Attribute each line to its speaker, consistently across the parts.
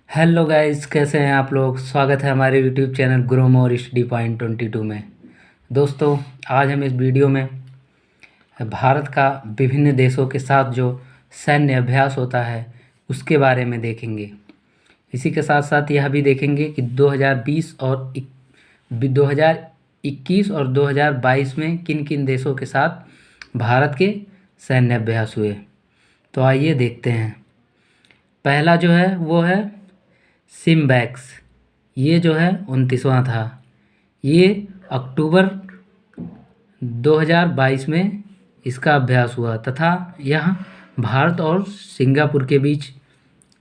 Speaker 1: Hello guys, कैसे हैं आप लोग। स्वागत है हमारे YouTube channel grow more study point 22 में। दोस्तों, आज हम इस वीडियो में भारत का विभिन्न देशों के साथ जो सैन्य अभ्यास होता है उसके बारे में देखेंगे। इसी के साथ साथ यह भी देखेंगे कि 2021 और 2022 में किन किन देशों के साथ भारत के सैन्य अभ्यास हुए। तो आइए देखते हैं। पहला जो है वो है सिम्बैक्स। ये जो है 29वां था। ये अक्टूबर 2022 में इसका अभ्यास हुआ तथा यह भारत और सिंगापुर के बीच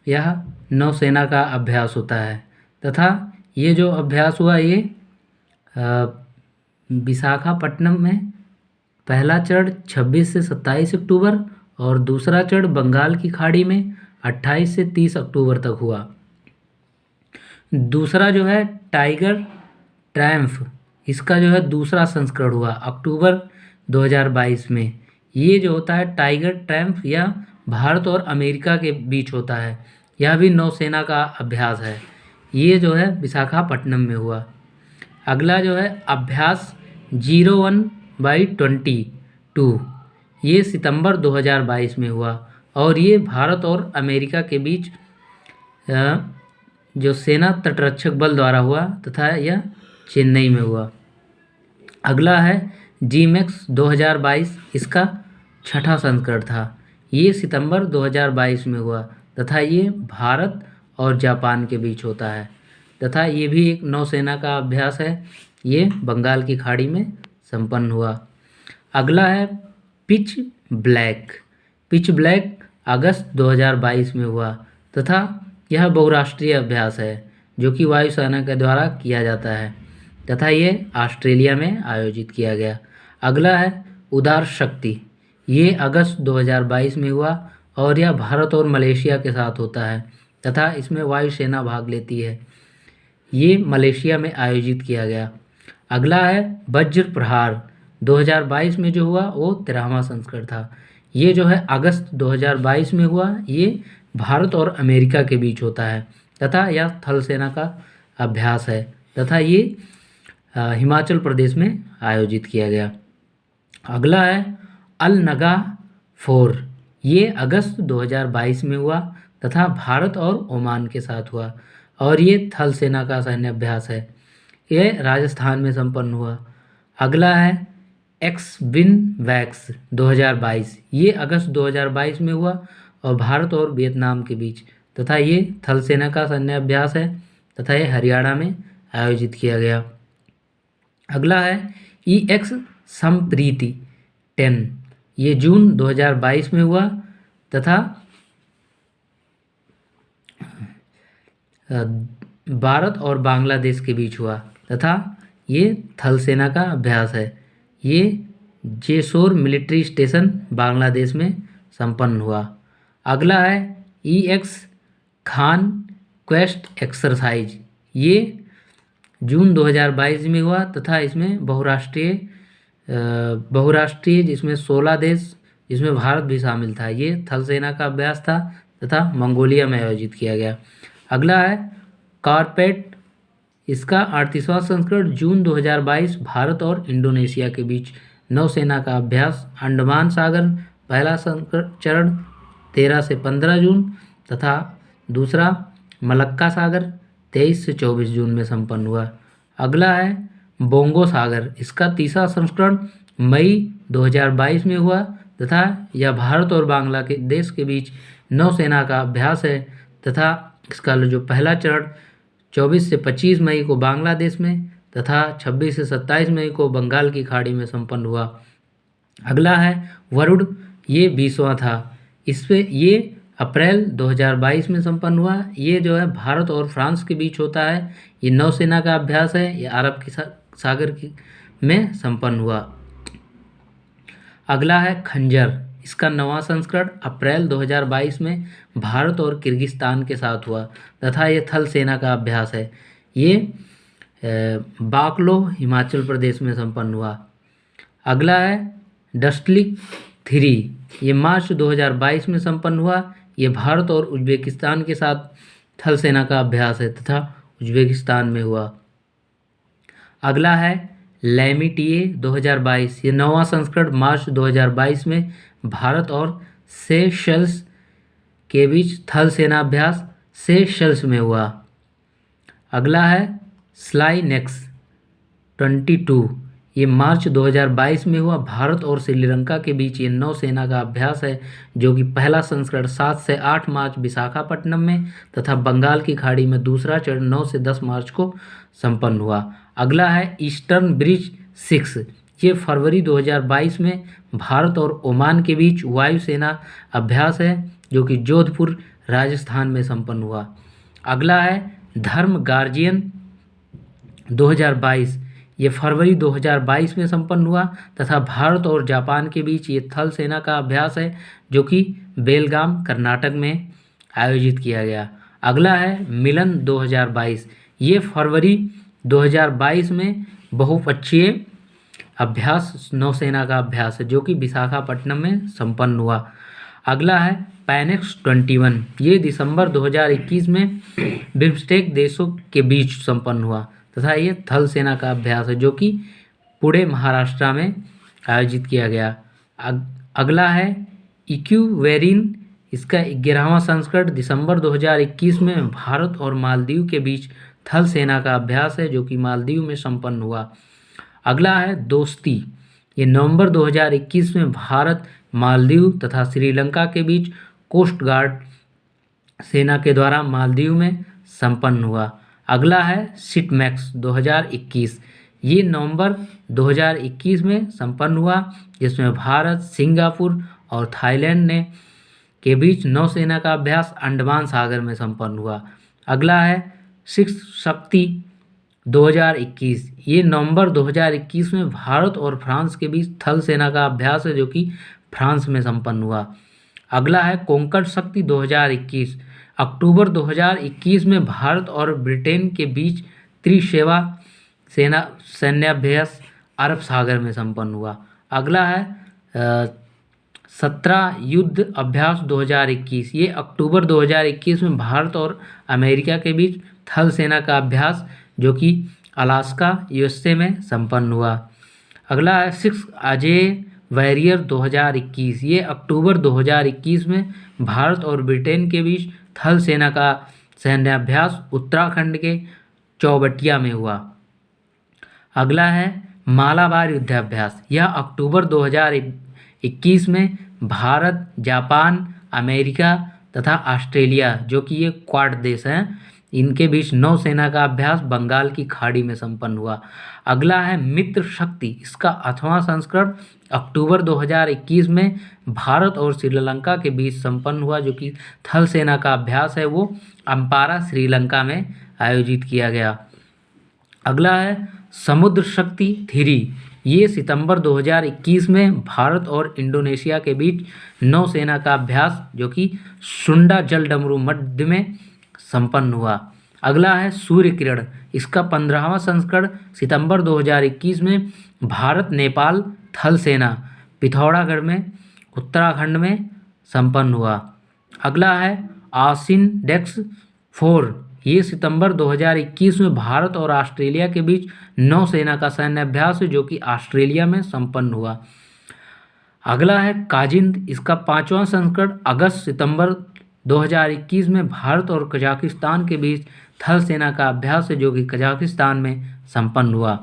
Speaker 1: यह नौसेना का अभ्यास होता है तथा ये जो अभ्यास हुआ ये विशाखापट्टनम में पहला चरण 26 से 27 अक्टूबर और दूसरा चरण बंगाल की खाड़ी में 28 से 30 अक्टूबर तक हुआ। दूसरा जो है टाइगर ट्रायम्फ, इसका जो है दूसरा संस्करण हुआ अक्टूबर 2022 में। ये जो होता है टाइगर ट्रायम्फ यह भारत और अमेरिका के बीच होता है। यह भी नौसेना का अभ्यास है। ये जो है विशाखापट्टनम में हुआ। अगला जो है अभ्यास 01/22, ये सितंबर 2022 में हुआ और ये भारत और अमेरिका के बीच जो सेना तटरक्षक बल द्वारा हुआ तथा यह चेन्नई में हुआ। अगला है जीमैक्स 2022, इसका छठा संस्करण था। ये सितंबर 2022 में हुआ तथा ये भारत और जापान के बीच होता है तथा ये भी एक नौसेना का अभ्यास है। ये बंगाल की खाड़ी में संपन्न हुआ। अगला है पिच ब्लैक। पिच ब्लैक अगस्त 2022 में हुआ तथा यह बहुराष्ट्रीय अभ्यास है जो कि वायुसेना के द्वारा किया जाता है तथा ये ऑस्ट्रेलिया में आयोजित किया गया। अगला है उदार शक्ति। ये अगस्त 2022 में हुआ और यह भारत और मलेशिया के साथ होता है तथा इसमें वायुसेना भाग लेती है। ये मलेशिया में आयोजित किया गया। अगला है वज्र प्रहार। 2022 में जो हुआ वो 13वां संस्करण था। ये जो है अगस्त 2022 में हुआ। ये भारत और अमेरिका के बीच होता है तथा यह थल सेना का अभ्यास है तथा ये हिमाचल प्रदेश में आयोजित किया गया। अगला है अल नगा 4। ये अगस्त 2022 में हुआ तथा भारत और ओमान के साथ हुआ और ये थल सेना का सैन्य अभ्यास है। ये राजस्थान में संपन्न हुआ। अगला है एक्स विन वैक्स 2022। ये अगस्त 2022 में हुआ और भारत और वियतनाम के बीच तथा ये थल सेना का सैन्य अभ्यास है तथा ये हरियाणा में आयोजित किया गया। अगला है EX संप्रीति 10। ये जून 2022 में हुआ तथा भारत और बांग्लादेश के बीच हुआ तथा ये थल सेना का अभ्यास है। ये जेसोर मिलिट्री स्टेशन बांग्लादेश में संपन्न हुआ। अगला है EX खान क्वेस्ट एक्सरसाइज। ये जून 2022 में हुआ तथा इसमें बहुराष्ट्रीय जिसमें 16 देश जिसमें भारत भी शामिल था। ये थल सेना का अभ्यास था तथा मंगोलिया में आयोजित किया गया। अगला है कारपेट। इसका 38वां संस्करण जून 2022 भारत और इंडोनेशिया के बीच नौसेना का अभ्यास। अंडमान सागर पहला चरण 13 से 15 जून तथा दूसरा मलक्का सागर 23 से 24 जून में संपन्न हुआ। अगला है बोंगो सागर। इसका तीसरा संस्करण मई 2022 में हुआ तथा यह भारत और बांग्लादेश के बीच नौसेना का अभ्यास है तथा इसका जो पहला चरण 24 से 25 मई को बांग्लादेश में तथा 26 से 27 मई को बंगाल की खाड़ी में संपन्न हुआ। अगला है वरुण। ये 20वां था। इस पे ये अप्रैल 2022 में संपन्न हुआ। ये जो है भारत और फ्रांस के बीच होता है। ये नौसेना का अभ्यास है। ये अरब की सागर में संपन्न हुआ। अगला है खंजर। इसका 9वां संस्करण अप्रैल 2022 में भारत और किर्गिस्तान के साथ हुआ तथा ये थल सेना का अभ्यास है। ये बाकलो हिमाचल प्रदेश में संपन्न हुआ। अगला है डस्टलिक 3। ये मार्च 2022 में संपन्न हुआ। ये भारत और उज्बेकिस्तान के साथ थल सेना का अभ्यास है तथा उज्बेकिस्तान में हुआ। अगला है लैमिटिए 2022। ये 9वां संस्करण मार्च 2022 में भारत और सेशल्स के बीच थल सेना अभ्यास सेशल्स में हुआ। अगला है स्लाइनेक्स 22। ये मार्च 2022 में हुआ। भारत और श्रीलंका के बीच ये नौसेना का अभ्यास है, जो कि पहला संस्करण 7 से 8 मार्च विशाखापट्टनम में तथा बंगाल की खाड़ी में दूसरा चरण 9 से 10 मार्च को संपन्न हुआ। अगला है ईस्टर्न ब्रिज 6। ये फरवरी 2022 में भारत और ओमान के बीच वायुसेना अभ्यास है, जो कि जोधपुर राजस्थान में संपन्न हुआ। अगला है धर्म गार्जियन 2022। ये फरवरी 2022 में संपन्न हुआ तथा भारत और जापान के बीच ये थल सेना का अभ्यास है, जो कि बेलगाम कर्नाटक में आयोजित किया गया। अगला है मिलन 2022। ये फरवरी 2022 में बहुपक्षीय अभ्यास नौसेना का अभ्यास है, जो कि विशाखापट्टनम में संपन्न हुआ। अगला है पैनेक्स 21। ये दिसंबर 2021 में बिम्स्टेक देशों के बीच संपन्न हुआ तथा ये थल सेना का अभ्यास है, जो कि पुणे महाराष्ट्र में आयोजित किया गया। अगला है इक्यूवेरिन। इसका 11वां संस्करण दिसंबर 2021 में भारत और मालदीव के बीच थल सेना का अभ्यास है, जो कि मालदीव में संपन्न हुआ। अगला है दोस्ती। ये नवंबर 2021 में भारत, मालदीव तथा श्रीलंका के बीच कोस्ट गार्ड सेना के द्वारा मालदीव में संपन्न हुआ। अगला है सिटमैक्स 2021। ये नवंबर 2021 में संपन्न हुआ, जिसमें भारत, सिंगापुर और थाईलैंड ने के बीच नौसेना का अभ्यास अंडमान सागर में संपन्न हुआ। अगला है सिक्स शक्ति 2021। ये नवंबर 2021 में भारत और फ्रांस के बीच थल सेना का अभ्यास है, जो कि फ्रांस में संपन्न हुआ। अगला है कोंकण शक्ति 2021। अक्टूबर 2021 में भारत और ब्रिटेन के बीच त्रिसेवा सेना सैन्याभ्यास अरब सागर में संपन्न हुआ। अगला है 17 युद्ध अभ्यास 2021। ये अक्टूबर 2021 में भारत और अमेरिका के बीच थल सेना का अभ्यास, जो कि अलास्का यूएसए में संपन्न हुआ। अगला है 6 अजय वॉरियर 2021। ये अक्टूबर 2021 में भारत और ब्रिटेन के बीच थल सेना का सैन्याभ्यास उत्तराखंड के चौबटिया में हुआ। अगला है मालाबार युद्धाभ्यास। यह अक्टूबर 2021 में भारत, जापान, अमेरिका तथा ऑस्ट्रेलिया, जो कि ये क्वाड देश हैं, इनके बीच नौसेना का अभ्यास बंगाल की खाड़ी में संपन्न हुआ। अगला है मित्र शक्ति। इसका 8वां संस्करण अक्टूबर 2021 में भारत और श्रीलंका के बीच संपन्न हुआ, जो कि थल सेना का अभ्यास है, वो अम्पारा श्रीलंका में आयोजित किया गया। अगला है समुद्र शक्ति 3। ये सितंबर 2021 में भारत और इंडोनेशिया के बीच नौसेना का अभ्यास, जो कि सुंडा जल डमरू मध्य में संपन्न हुआ। अगला है सूर्य किरण। इसका 15वां संस्करण सितंबर 2021 में भारत, नेपाल थल सेना पिथौरागढ़ में उत्तराखंड में संपन्न हुआ। अगला है आसिन डेक्स 4। ये सितंबर 2021 में भारत और ऑस्ट्रेलिया के बीच नौसेना का सैन्य अभ्यास है, जो कि ऑस्ट्रेलिया में संपन्न हुआ। अगला है काजिंद। इसका 5वां संस्करण अगस्त सितंबर 2021 में भारत और कजाकिस्तान के बीच थल सेना का अभ्यास है, जो कि कजाकिस्तान में संपन्न हुआ।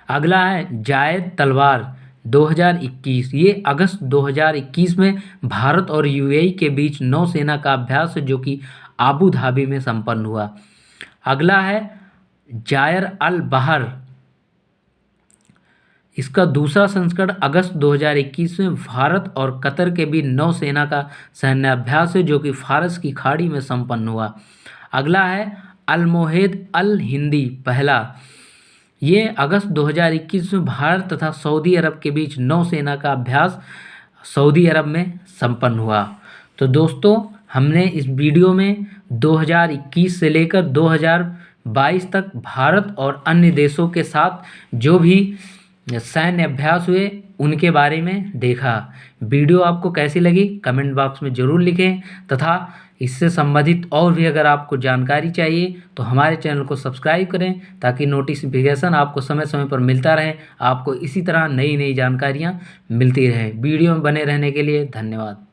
Speaker 1: अगला है जायद तलवार 2021। ये अगस्त 2021 में भारत और यूएई के बीच नौसेना का अभ्यास है, जो कि आबू धाबी में संपन्न हुआ। अगला है जायर अल बहर। इसका दूसरा संस्करण अगस्त 2021 में भारत और कतर के बीच नौसेना का सैन्य अभ्यास है, जो कि फारस की खाड़ी में संपन्न हुआ। अगला है अलमोहेद अल हिंदी पहला। ये अगस्त 2021 में भारत तथा सऊदी अरब के बीच नौसेना का अभ्यास सऊदी अरब में संपन्न हुआ। तो दोस्तों, हमने इस वीडियो में 2021 से लेकर 2022 तक भारत और अन्य देशों के साथ जो भी सैन्य अभ्यास हुए उनके बारे में देखा। वीडियो आपको कैसी लगी कमेंट बॉक्स में ज़रूर लिखें तथा इससे संबंधित और भी अगर आपको जानकारी चाहिए तो हमारे चैनल को सब्सक्राइब करें ताकि नोटिफिकेशन आपको समय समय पर मिलता रहे, आपको इसी तरह नई नई जानकारियाँ मिलती रहे। वीडियो में बने रहने के लिए धन्यवाद।